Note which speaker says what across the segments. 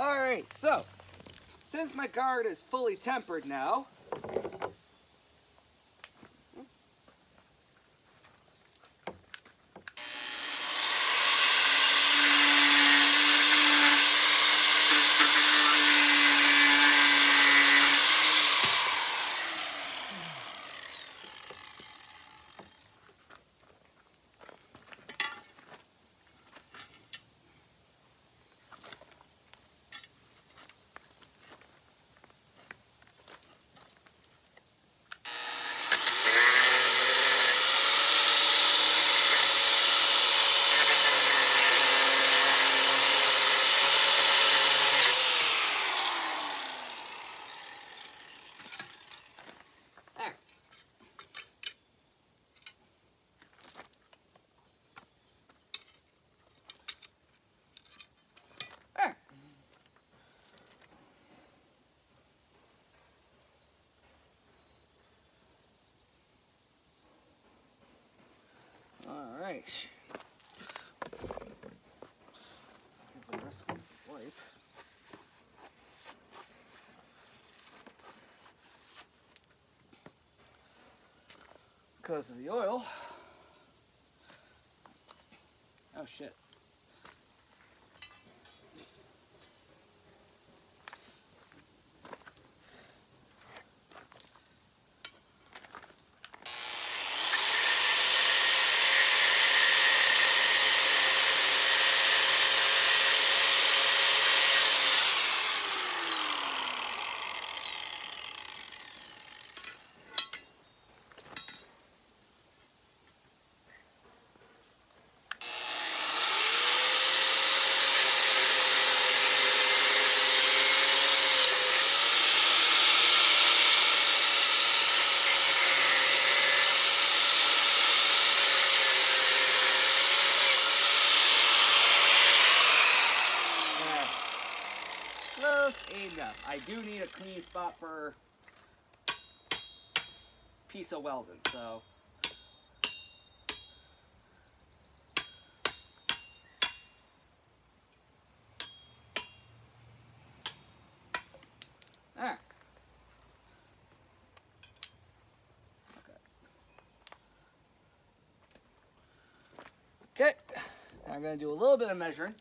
Speaker 1: Alright, so, since my guard is fully tempered now, alright. Give the rest of this a wipe. Because of the oil. Oh shit. Enough. I do need a clean spot for piece of welding, so there. Okay. Now I'm going to do a little bit of measuring.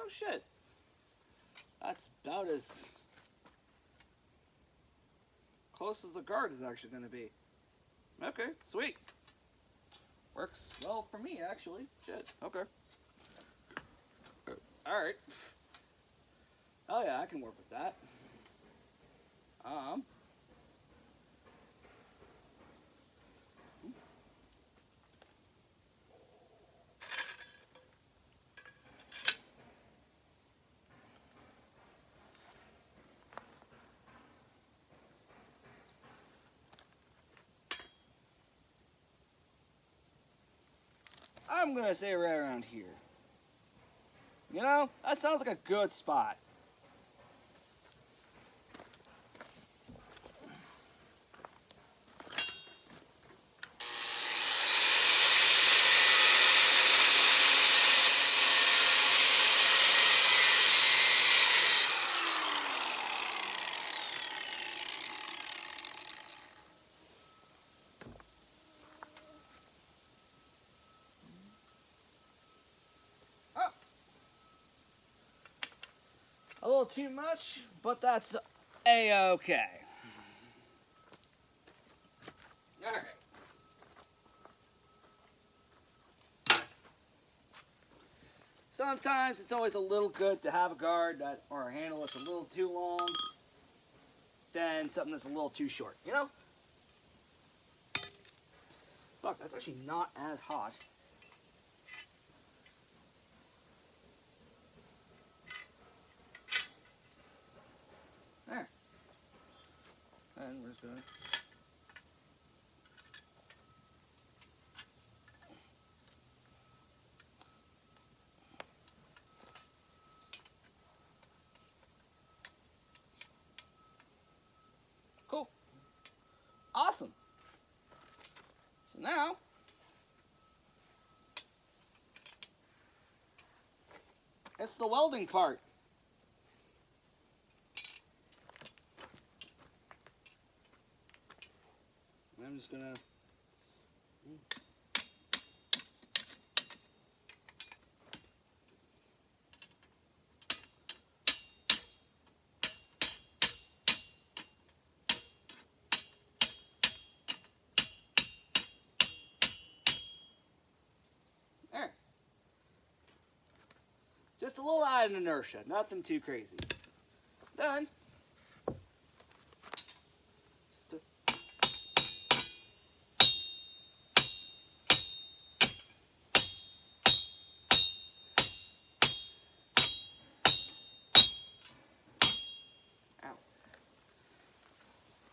Speaker 1: Oh shit. That's about as close as the guard is actually going to be. Okay, sweet. Works well for me, actually. Shit, okay. Alright. Oh yeah, I can work with that. I'm gonna say right around here. You know, that sounds like a good spot. A little too much, but that's a-okay. Alright. Sometimes it's always a little good to have a guard that, or a handle that's a little too long than something that's a little too short, you know? Fuck, that's actually not as hot. There. And we're just gonna... So now, it's the welding part. I'm just gonna there. Just a little added inertia, nothing too crazy. Then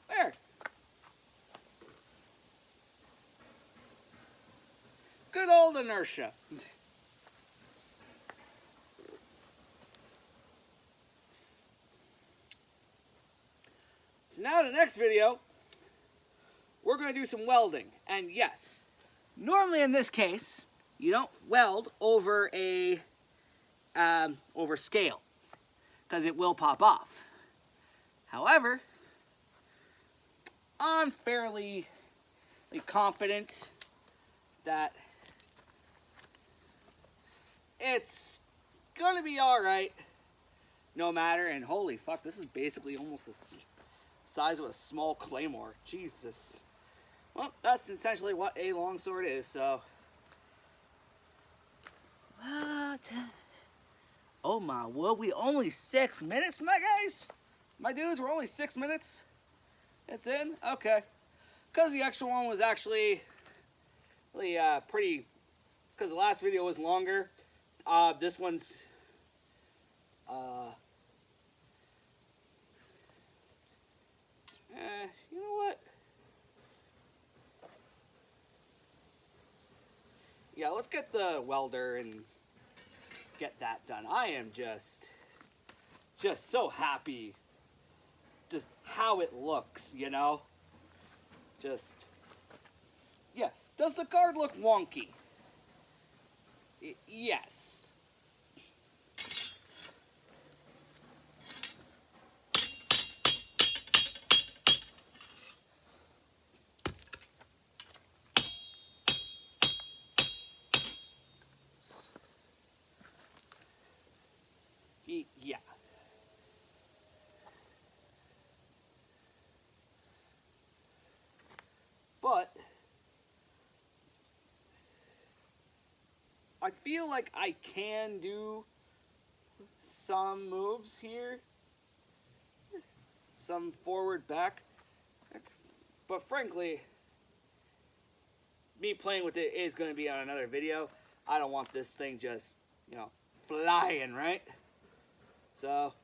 Speaker 1: there. Good old inertia. So now in the next video, we're going to do some welding. And yes, normally in this case, you don't weld over a over scale because it will pop off. However, I'm fairly confident that it's gonna be all right no matter. And holy fuck, this is basically almost the size of a small claymore. Jesus. Well, that's essentially what a longsword is. So what? Oh my word, we only 6 minutes, my guys? My dudes, we're only 6 minutes? It's in? Okay. Because the extra one was actually really pretty, because the last video was longer. This one's, you know what? Yeah, let's get the welder and get that done. I am just so happy just how it looks, you know? Just, yeah. Does the guard look wonky? Yes. Yeah. But I feel like I can do some moves here. Some forward, back. But frankly, me playing with it is going to be on another video. I don't want this thing just, you know, flying, right? So,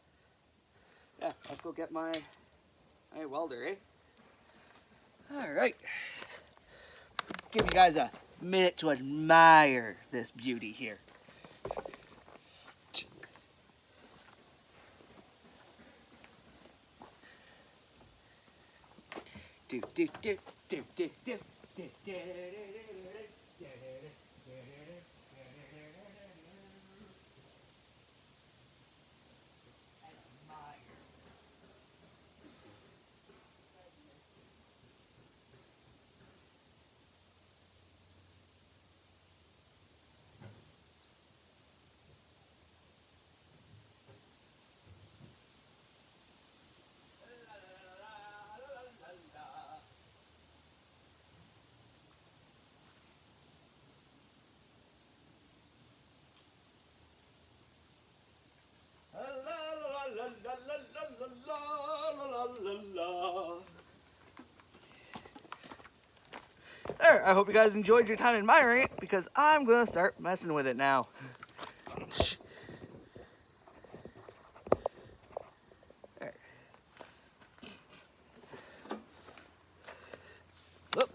Speaker 1: yeah, let's go get my welder, eh? Alright. Give you guys a minute to admire this beauty here. Do do do do do do do do. There, I hope you guys enjoyed your time admiring it, because I'm gonna start messing with it now. There. Whoop.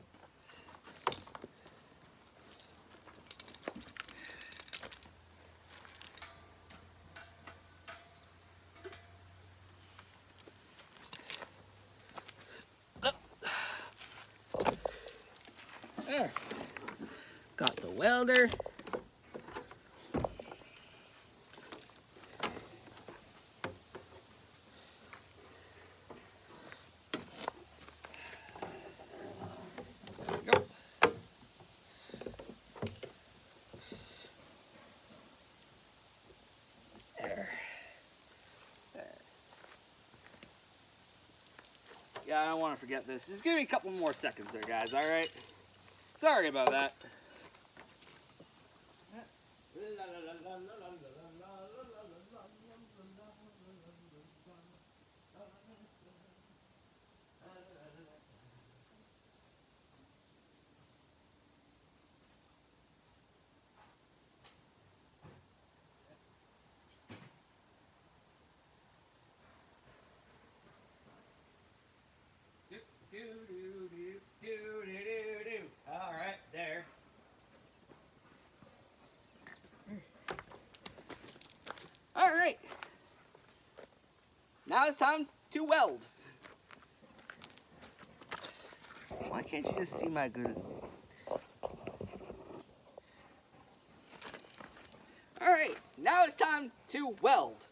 Speaker 1: There. welder. There we go. There. Yeah, I don't want to forget this. Just give me a couple more seconds there, guys, alright? Sorry about that. Alright, there. Alright. Now it's time to weld. Why can't you just see my good... Alright, now it's time to weld.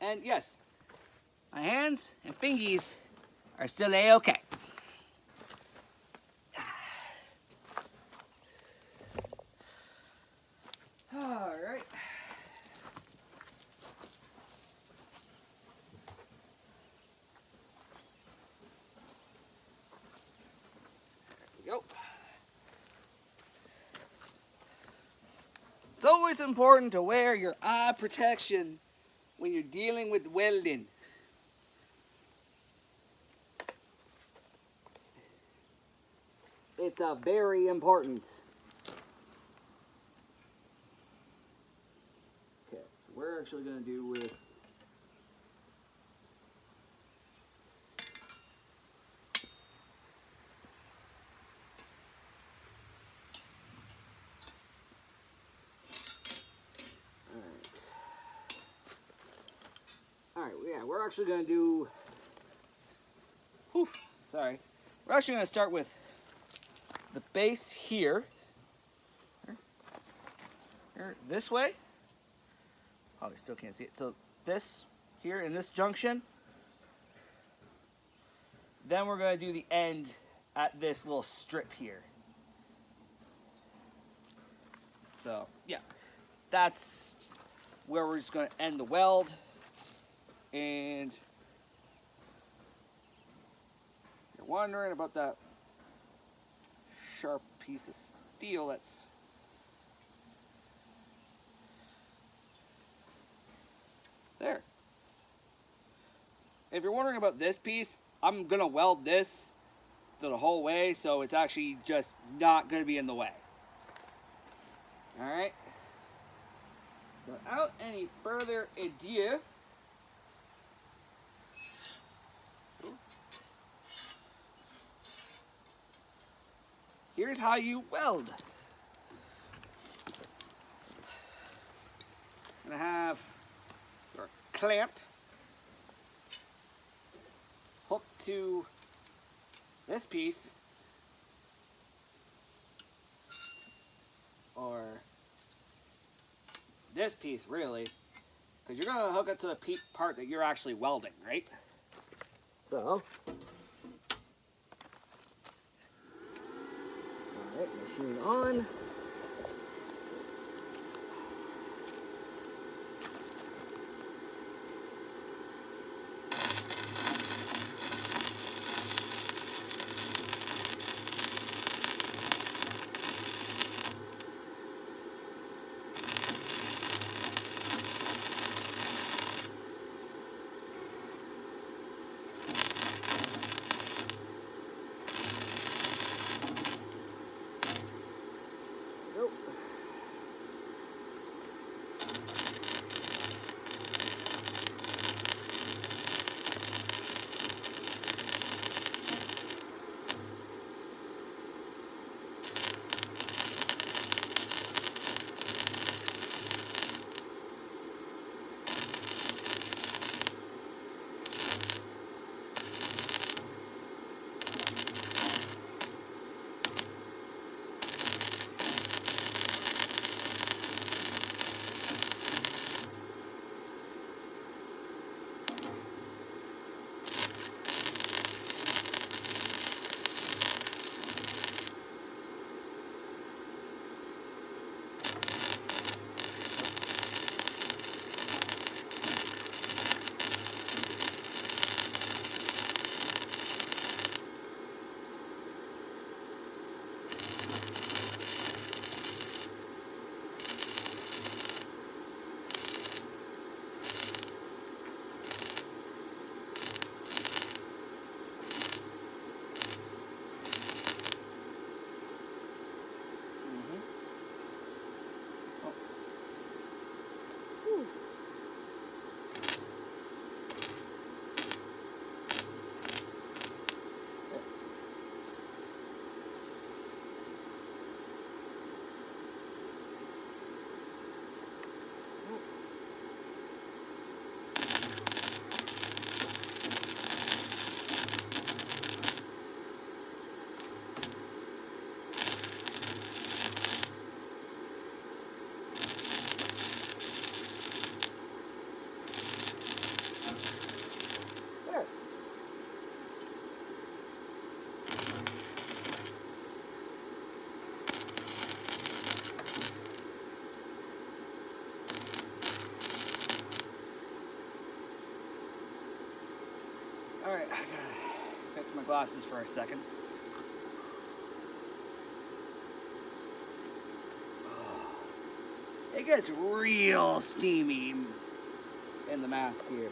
Speaker 1: And yes, my hands and fingies are still a-okay. Alright. There we go. It's always important to wear your eye protection when you're dealing with welding. It's very important. Okay, so we're actually going to do with Alright, yeah, we're actually going to do... Whew, sorry. We're actually going to start with the base here. This way. Probably still can't see it. So this here in this junction. Then we're going to do the end at this little strip here. So, yeah. That's where we're just going to end the weld. And you're wondering about that sharp piece of steel that's there. If you're wondering about this piece, I'm gonna weld this to the whole way, so it's actually just not gonna be in the way. Alright. Without any further ado, here's how you weld. I'm gonna have your clamp hooked to this piece, or this piece really, because you're gonna hook it to the part that you're actually welding, right? So, alright, machine on. Alright, I gotta fix my glasses for a second. Oh, it gets real steamy in the mask here.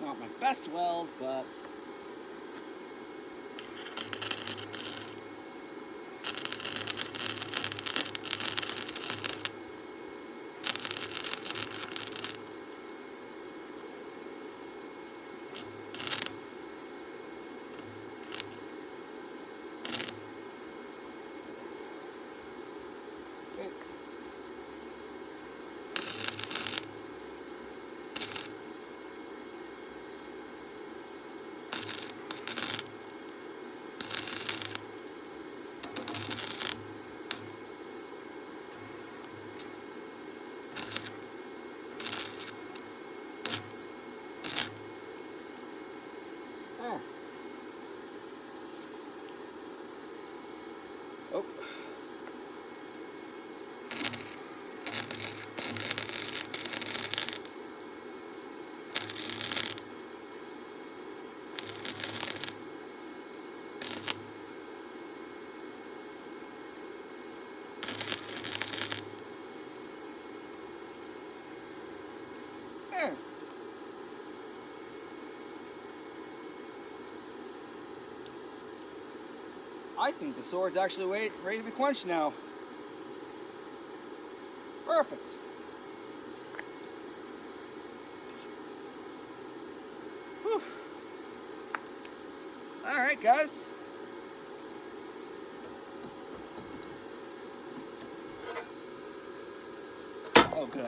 Speaker 1: Not my best weld, but oh. There. I think the sword's actually ready to be quenched now. Perfect. Whew. All right, guys. Oh, good.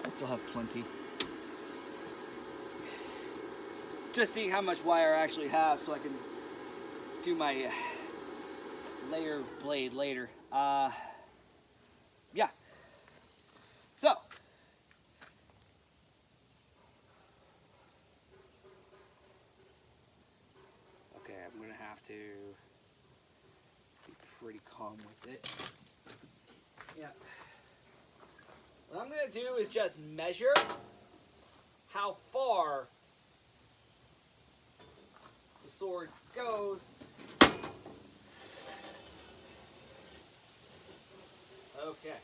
Speaker 1: I still have plenty. Just seeing how much wire I actually have, so I can do my layer blade later. Yeah. So. Okay, I'm gonna have to be pretty calm with it. Yeah. What I'm gonna do is just measure how far the sword goes. Okay.